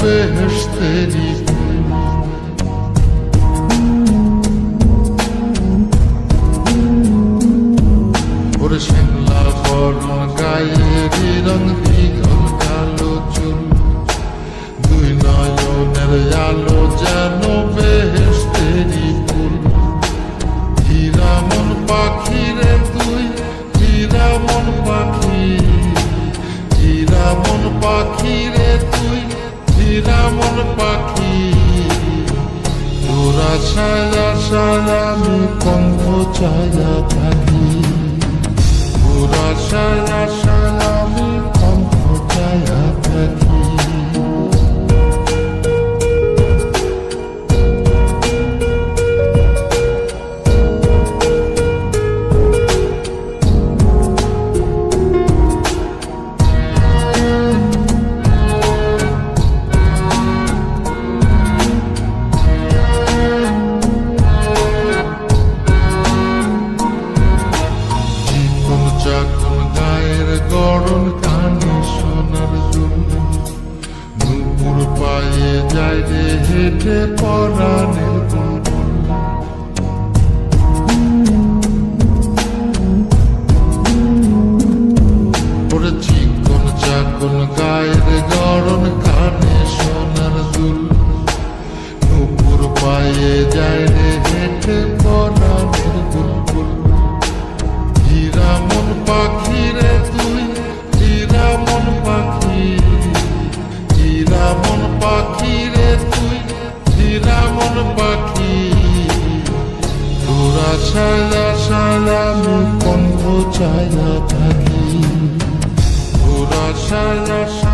বেহেশতেরি ওরে শ্যামলা বরণ গায়েরি রং দীঘল কালো চুল দুই নয়নের আলো যেন বেহেশতেরি ফুল হীরা মন পাখি রে তুই হীরা মন পাখি হীরা মন পাখি রে তুই হীরা মন পাখি তোরা ছায়া ছায়া আমি কণ্ঠ ছায়া পাখি তোরা ছায়া ছায়া আমি কণ্ঠ ছায়া পাখি গায়ের গরম কানে সোনার জুল নুপুর পায়ে যায় রে হেঁটে পরাণের বুলবুল ওরে চিকন চাকন গায়ের গরম কানে সোনার জুল নুপুর পায়ে যায় রে হেঁটে পরাণের বুলবুল হীরা মন পাখি রে তুই হীরা মন পাখি হীরা মন পাখি রে তুই হীরা মন পাখি তোরা ছায়া ছায়া আমি কণ্ঠ ছায়া পাখি তোরা ছায়া